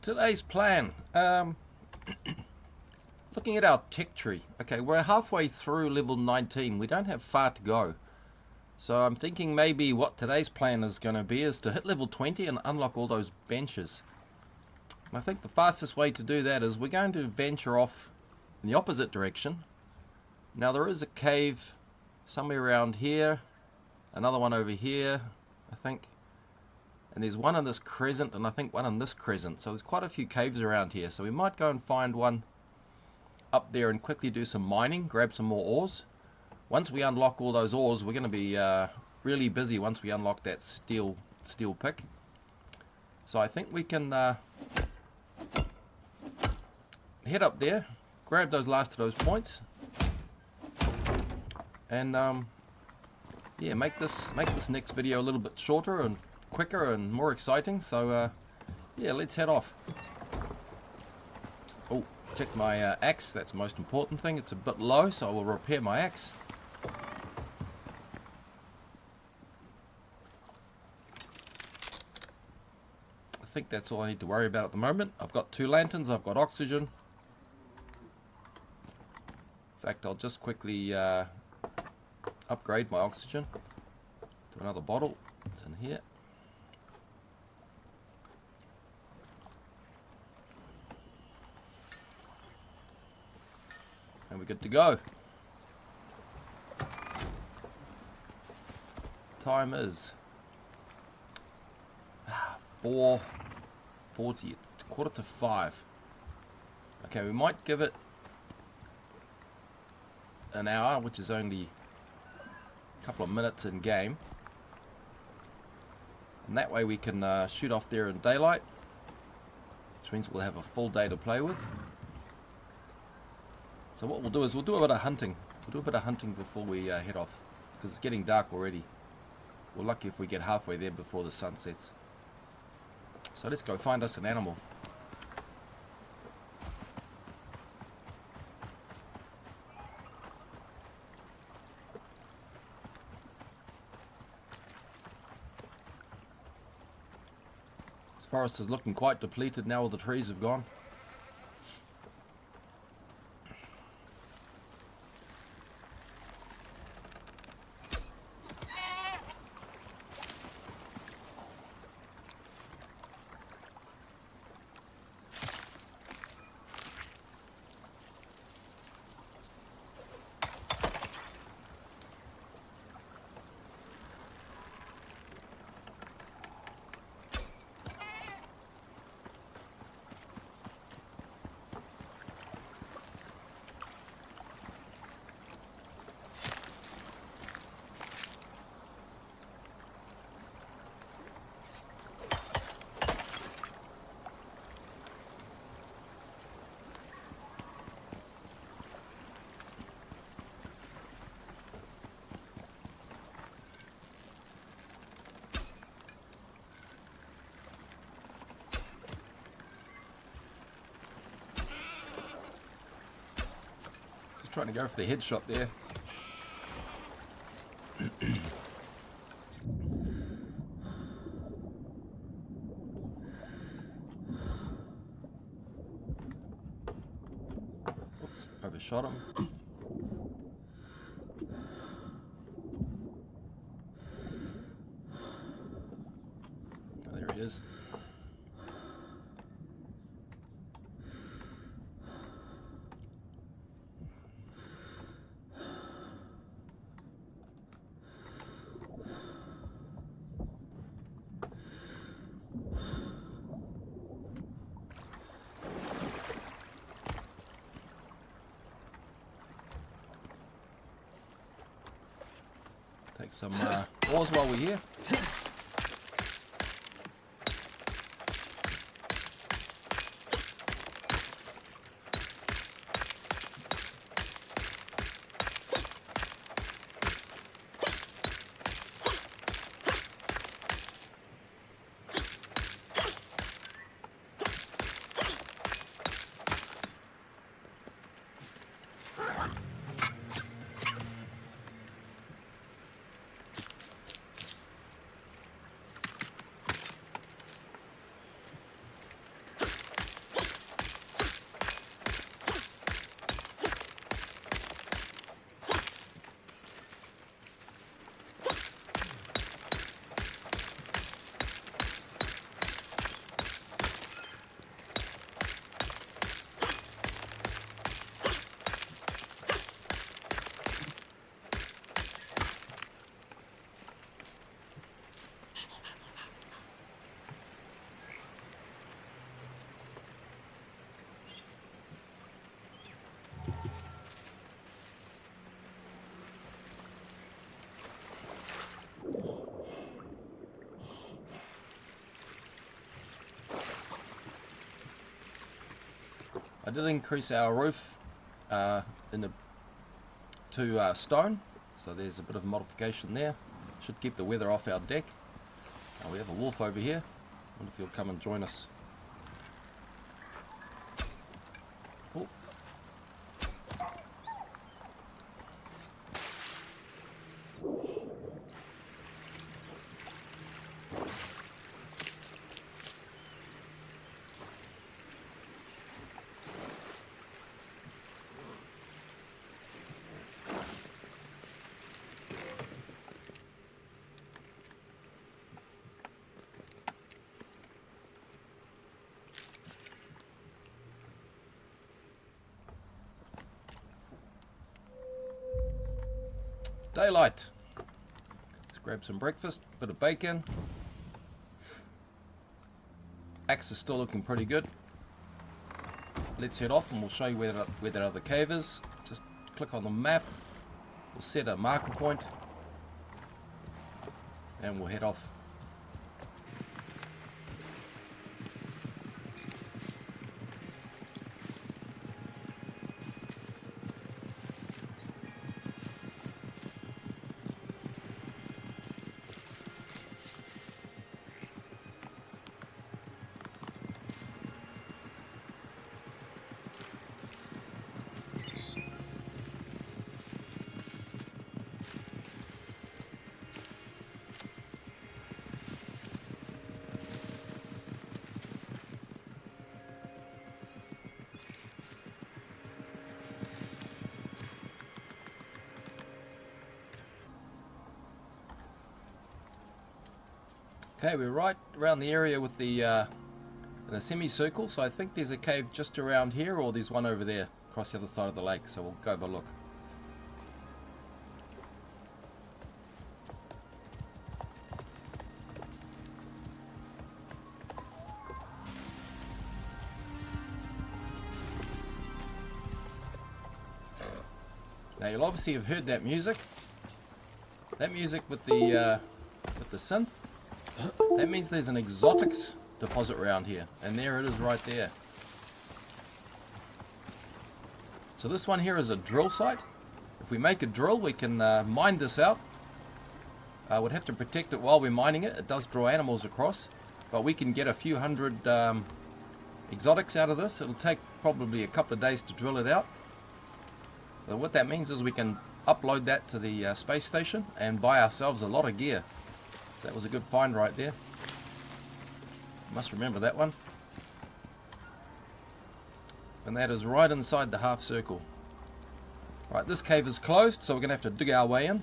Today's plan. Looking at our tech tree. Okay, we're halfway through level 19. We don't have far to go. So I'm thinking maybe what today's plan is going to be is to hit level 20 and unlock all those benches. And I think the fastest way to do that is we're going to venture off in the opposite direction. Now there is a cave somewhere around here. Another one over here, I think. And there's one in this crescent, and I think one in this crescent. So there's quite a few caves around here. So we might go and find one up there and quickly do some mining, grab some more ores. Once we unlock all those ores, we're going to be really busy once we unlock that steel pick. So I think we can head up there, grab those last of those points, and yeah, make this next video a little bit shorter and quicker and more exciting. So yeah, let's head off. Oh, check my axe. That's the most important thing. It's a bit low, so I will repair my axe. I think that's all I need to worry about at the moment. I've got 2 lanterns. I've got oxygen. In fact, I'll just quickly upgrade my oxygen to another bottle. It's in here. And we're good to go. Time is 4:40. It's 4:45. Okay, we might give it an hour, which is only a couple of minutes in game. And that way we can shoot off there in daylight, which means we'll have a full day to play with. So what we'll do is we'll do a bit of hunting. We'll do a bit of hunting before we head off, because it's getting dark already. We're lucky if we get halfway there before the sun sets. So let's go find us an animal. This forest is looking quite depleted now all the trees have gone. Trying to go for the headshot there. Oops, overshot him. Oh, there he is. Take some ores while we're here. did increase our roof to stone, so there's a bit of a modification there. Should keep the weather off our deck. We have a wolf over here. I wonder if he'll come and join us. Oh. Daylight. Let's grab some breakfast, bit of bacon. Axe is still looking pretty good. Let's head off and we'll show you where that other cave is. Just click on the map. We'll set a marker point and we'll head off. Okay, we're right around the area with the semicircle, so I think there's a cave just around here, or there's one over there across the other side of the lake, so we'll go have a look. Now you'll obviously have heard that music. That music with the synth. That means there's an exotics deposit around here, and there it is right there. So this one here is a drill site. If we make a drill, we can mine this out. We'd have to protect it while we're mining it. It does draw animals across, but we can get a few hundred exotics out of this. It'll take probably a couple of days to drill it out. So what that means is we can upload that to the space station and buy ourselves a lot of gear. That was a good find right there. Must remember that one. And that is right inside the half circle. Right, this cave is closed, so we're going to have to dig our way in.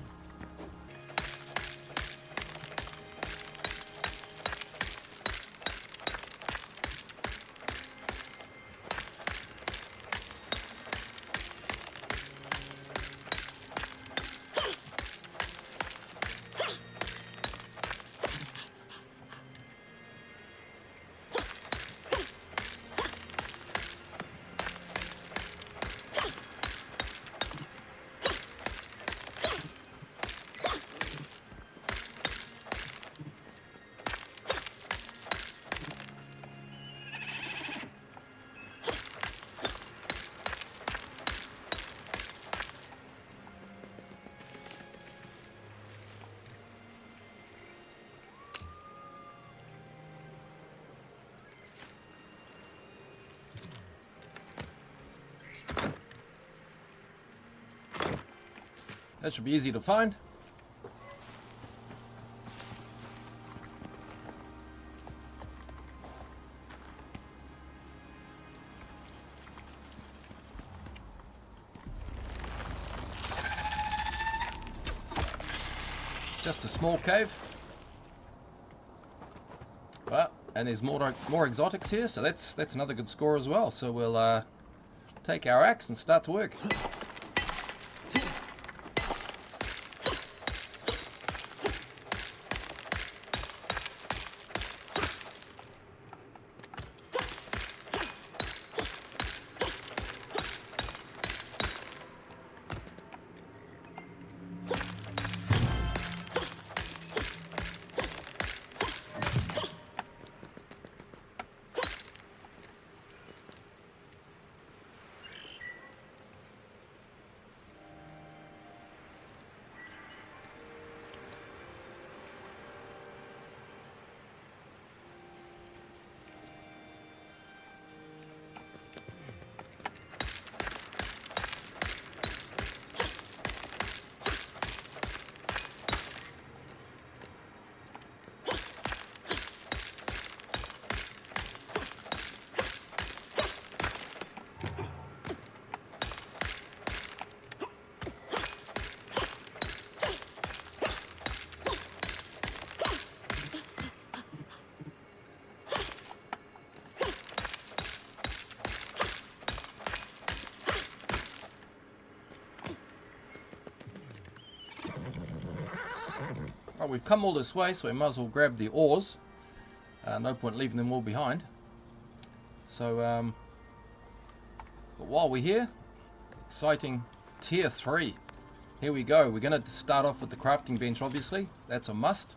That should be easy to find. It's just a small cave. Well, and there's more exotics here, so that's another good score as well. So we'll take our axe and start to work. Right, we've come all this way, so we might as well grab the ores. No point leaving them all behind. So, but while we're here, exciting tier 3. Here we go. We're going to start off with the crafting bench, obviously. That's a must.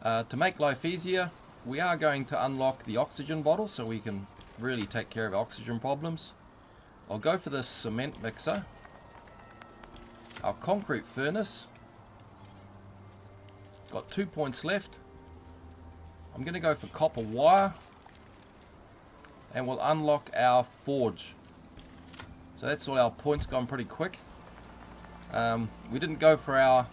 To make life easier, we are going to unlock the oxygen bottle so we can really take care of oxygen problems. I'll go for this cement mixer. Our concrete furnace. Got 2 points left. I'm going to go for copper wire. And we'll unlock our forge. So that's all our points gone pretty quick. We didn't go for our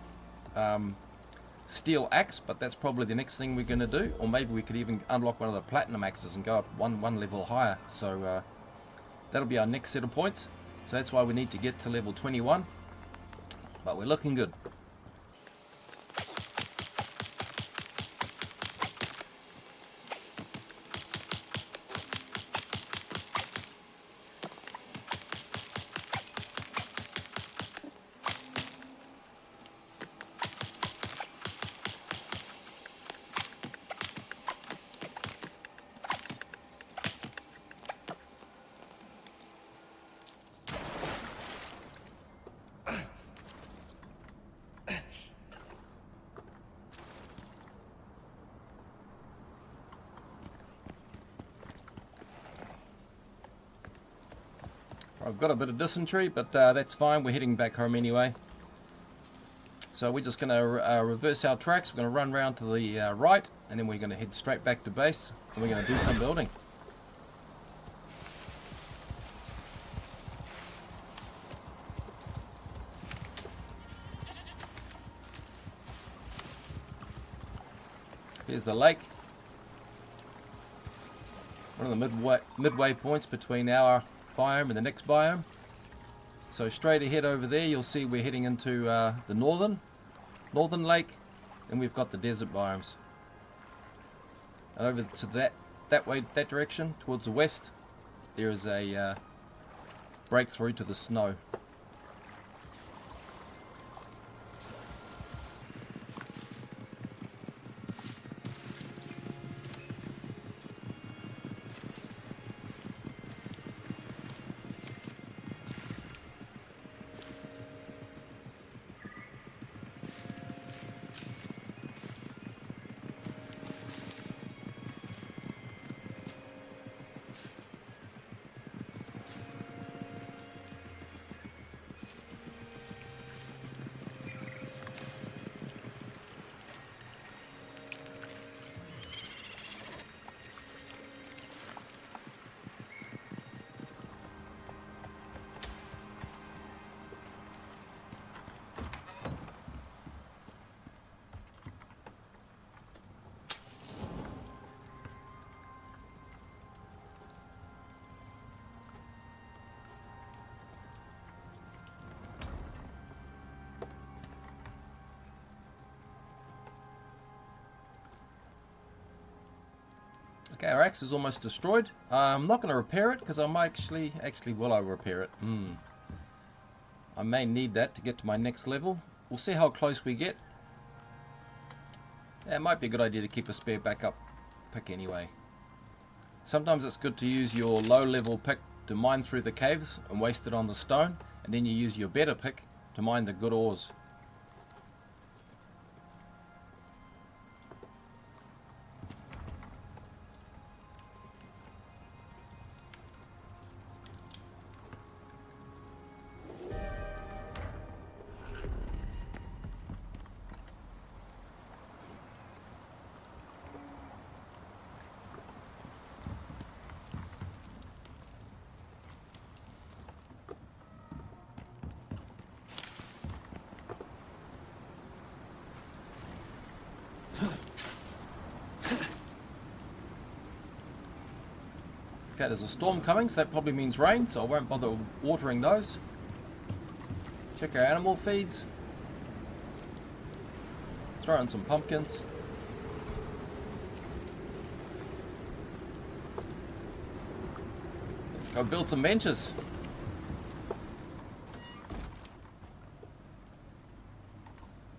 steel axe, but that's probably the next thing we're going to do. Or maybe we could even unlock one of the platinum axes and go up one level higher. So that'll be our next set of points. So that's why we need to get to level 21. But we're looking good. I've got a bit of dysentery, but that's fine. We're heading back home anyway. So we're just going to reverse our tracks. We're going to run round to the right, and then we're going to head straight back to base, and we're going to do some building. Here's the lake. One of the midway points between our biome and the next biome. So straight ahead over there you'll see we're heading into the northern lake, and we've got the desert biomes. And over to that direction towards the west there is a breakthrough to the snow. Okay, our axe is almost destroyed. I'm not going to repair it because I'm actually will I repair it? I may need that to get to my next level. We'll see how close we get. Yeah, it might be a good idea to keep a spare backup pick anyway. Sometimes it's good to use your low level pick to mine through the caves and waste it on the stone, and then you use your better pick to mine the good ores. Okay, there's a storm coming, so that probably means rain, so I won't bother watering those. Check our animal feeds. Throw in some pumpkins. Let's go build some benches.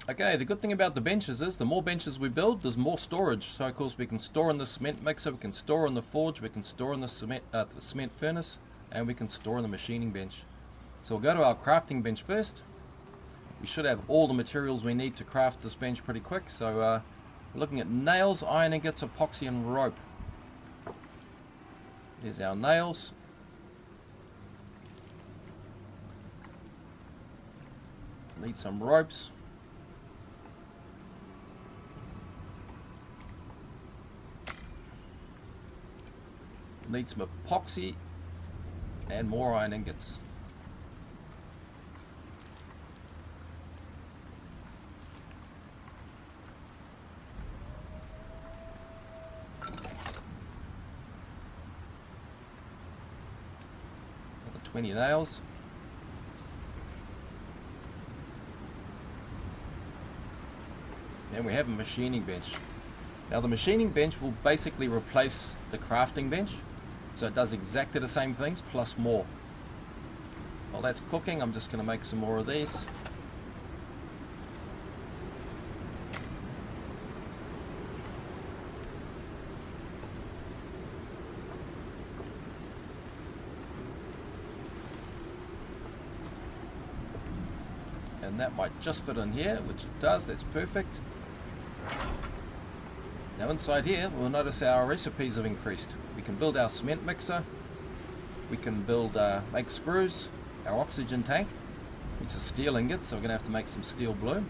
Okay, the good thing about the benches is the more benches we build, there's more storage. So of course we can store in the cement mixer, we can store in the forge, we can store in the cement furnace, and we can store in the machining bench. So we'll go to our crafting bench first. We should have all the materials we need to craft this bench pretty quick. So we're looking at nails, iron ingots, epoxy, and rope. Here's our nails. Need some ropes. Need some epoxy and more iron ingots. Another 20 nails. And we have a machining bench. Now the machining bench will basically replace the crafting bench. So it does exactly the same things, plus more. While that's cooking, I'm just going to make some more of these. And that might just fit in here, which it does, that's perfect. Now inside here, we'll notice our recipes have increased. We can build our cement mixer, we can build, make screws, our oxygen tank, which is steel ingots, so we're going to have to make some steel bloom,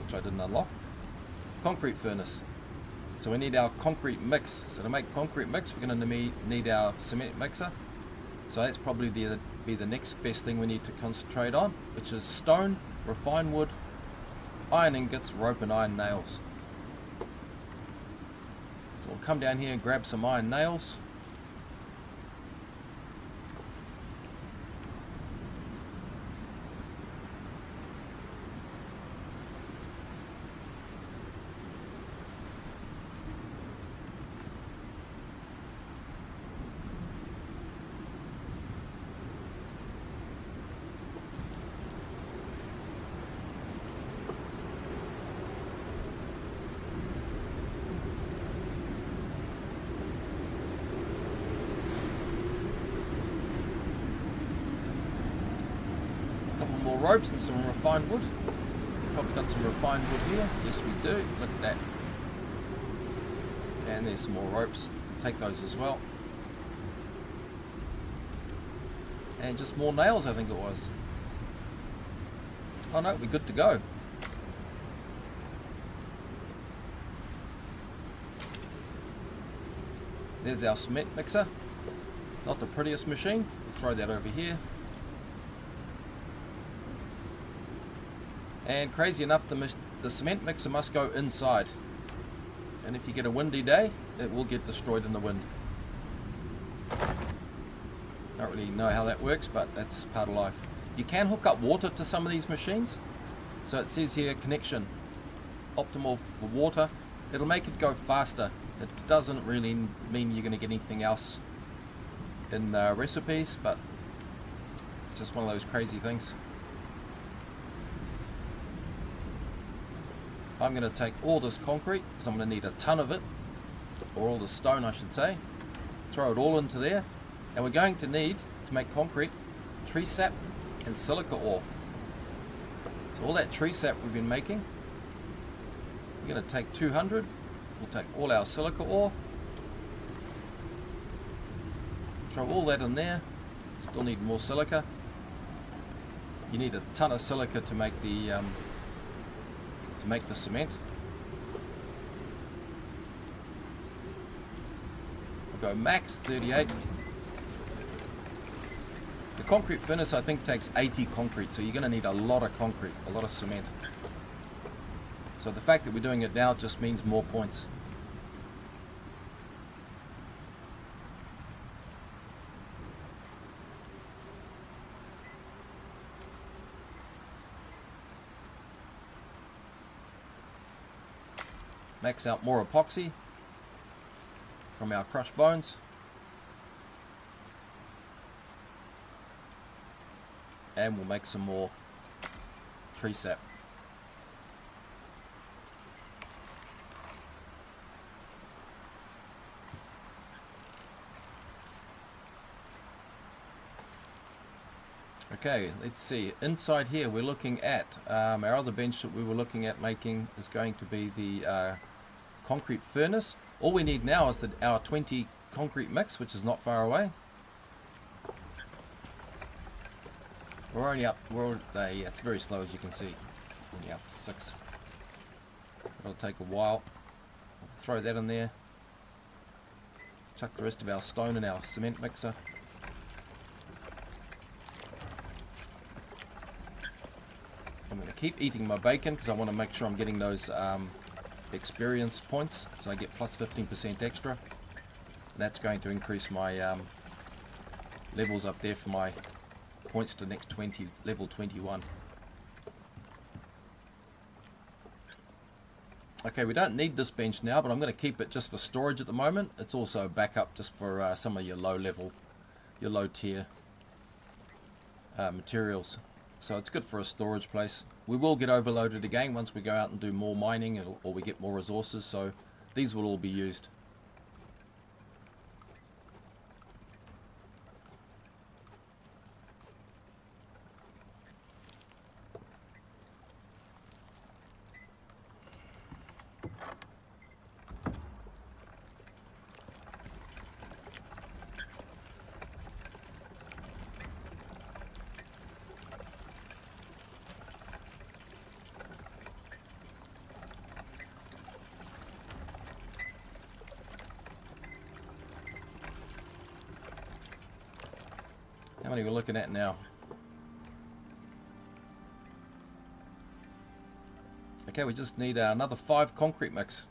which I didn't unlock. Concrete furnace, so we need our concrete mix. So to make concrete mix, we're going to need our cement mixer. So that's probably be the next best thing we need to concentrate on, which is stone, refined wood, iron ingots, rope, and iron nails. So we'll come down here and grab some iron nails. More ropes and some refined wood. Probably got some refined wood here. Yes, we do. Look at that. And there's some more ropes. Take those as well. And just more nails, I think it was. Oh no, we're good to go. There's our cement mixer. Not the prettiest machine. Throw that over here. And crazy enough, the cement mixer must go inside. And if you get a windy day, it will get destroyed in the wind. Don't really know how that works, but that's part of life. You can hook up water to some of these machines. So it says here, connection optimal for water. It'll make it go faster. It doesn't really mean you're going to get anything else in recipes, but it's just one of those crazy things. I'm going to take all this concrete, because I'm going to need a ton of it, or all the stone I should say, throw it all into there, and we're going to need, to make concrete, tree sap and silica ore. So all that tree sap we've been making, we're going to take 200, we'll take all our silica ore, throw all that in there, still need more silica. You need a ton of silica to make the cement. We'll go max 38. The concrete furnace I think takes 80 concrete, so you're going to need a lot of concrete, a lot of cement. So the fact that we're doing it now just means more points. Max out more epoxy from our crushed bones. And we'll make some more tree sap. Okay, let's see. Inside here we're looking at our other bench that we were looking at making is going to be the concrete furnace. All we need now is our 20 concrete mix, which is not far away. We're only up, yeah, it's very slow as you can see. Only up to 6. It'll take a while. Throw that in there. Chuck the rest of our stone in our cement mixer. I'm going to keep eating my bacon because I want to make sure I'm getting those experience points, so I get plus 15% extra. And that's going to increase my levels up there for my points to next level 21. Okay, we don't need this bench now, but I'm going to keep it just for storage at the moment. It's also a backup just for some of your low tier materials. So it's good for a storage place. We will get overloaded again once we go out and do more mining or we get more resources, so these will all be used. How many are we looking at now? Okay, we just need another 5 concrete mix.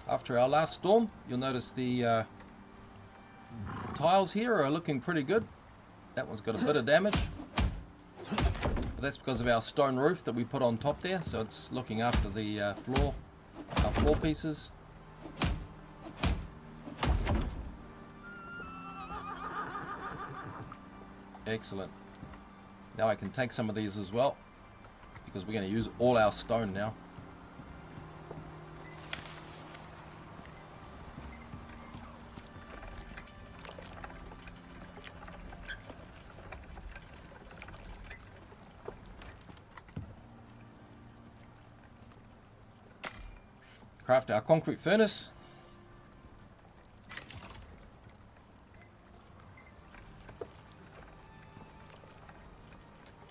After our last storm, you'll notice the tiles here are looking pretty good. That one's got a bit of damage, but that's because of our stone roof that we put on top there, so it's looking after the our floor pieces. Excellent. Now I can take some of these as well, because we're going to use all our stone now. Craft our concrete furnace.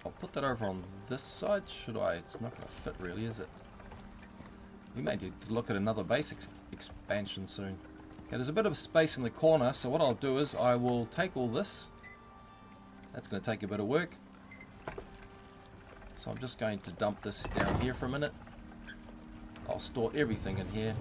I'll put that over on this side, should I? It's not going to fit really, is it? We may need to look at another base expansion soon. Okay, there's a bit of space in the corner, so what I'll do is I will take all this. That's going to take a bit of work. So I'm just going to dump this down here for a minute. I'll store everything in here.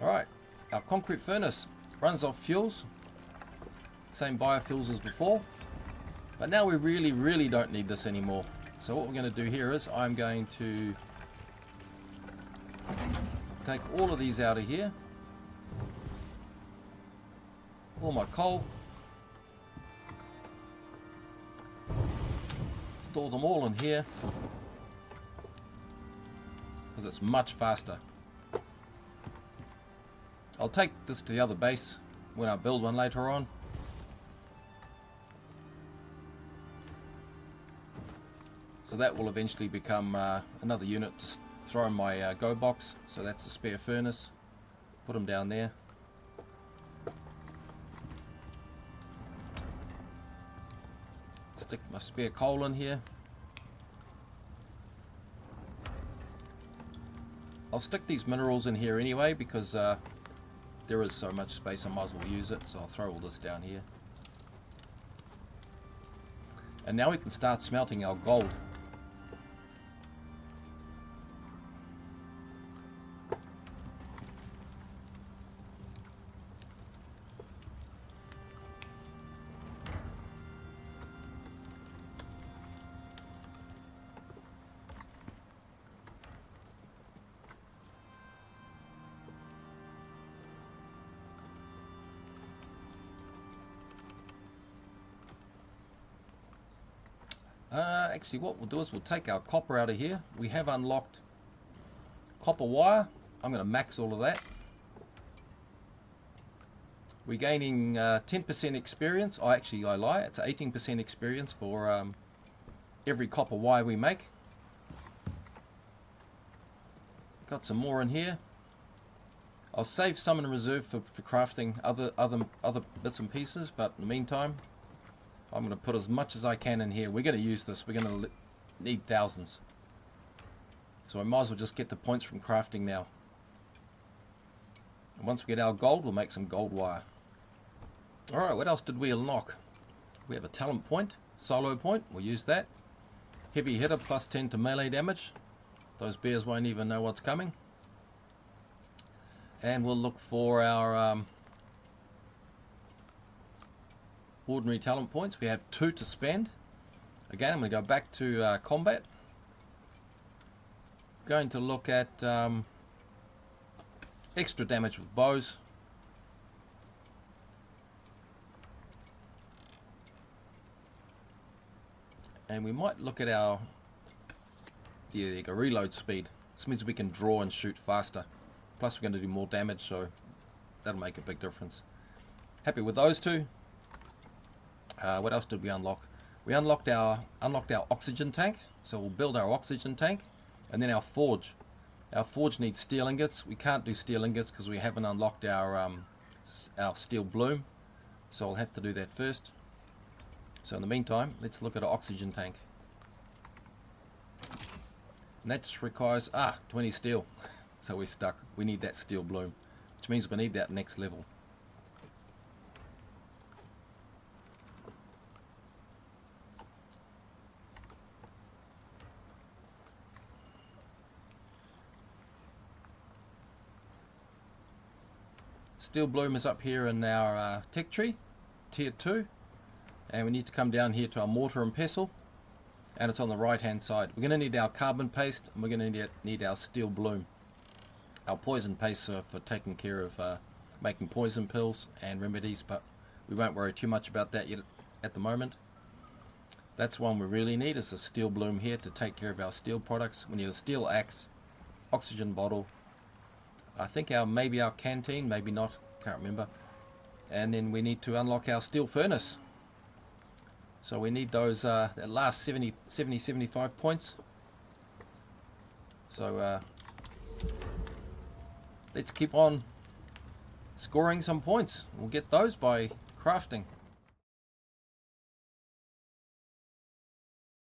Alright, our concrete furnace runs off fuels, same biofuels as before, but now we really don't need this anymore. So what we're going to do here is I'm going to take all of these out of here, all my coal, store them all in here, because it's much faster. I'll take this to the other base when I build one later on. So that will eventually become another unit to throw in my go box. So that's the spare furnace. Put them down there. Stick my spare coal in here. I'll stick these minerals in here anyway because there is so much space I might as well use it. So I'll throw all this down here. And now we can start smelting our gold. Actually, what we'll do is we'll take our copper out of here. We have unlocked copper wire. I'm going to max all of that. We're gaining 10% experience. I lie. It's 18% experience for every copper wire we make. Got some more in here. I'll save some in reserve for crafting other bits and pieces, but in the meantime, I'm going to put as much as I can in here. We're going to use this. We're going to need thousands. So I might as well just get the points from crafting now. And once we get our gold, we'll make some gold wire. Alright, what else did we unlock? We have a talent point, solo point. We'll use that. Heavy hitter, plus 10 to melee damage. Those bears won't even know what's coming. And we'll look for our ordinary talent points. We have 2 to spend. Again, I'm going to go back to combat. Going to look at extra damage with bows. And we might look at our reload speed. This means we can draw and shoot faster. Plus we're going to do more damage, so that'll make a big difference. Happy with those two. What else did we unlock? We unlocked our oxygen tank. So we'll build our oxygen tank, and then our forge. Our forge needs steel ingots. We can't do steel ingots because we haven't unlocked our steel bloom. So I'll have to do that first. So in the meantime, let's look at our oxygen tank. And that just requires 20 steel. So we're stuck. We need that steel bloom, which means we need that next level. Steel bloom is up here in our tech tree, tier 2, and we need to come down here to our mortar and pestle, and it's on the right hand side. We're going to need our carbon paste, and we're going to need our steel bloom. Our poison paste for taking care of making poison pills and remedies, but we won't worry too much about that yet at the moment. That's one we really need, is a steel bloom here to take care of our steel products. We need a steel axe, oxygen bottle, I think maybe our canteen, maybe not, can't remember. And then we need to unlock our steel furnace. So we need those that last 75 points. So let's keep on scoring some points. We'll get those by crafting.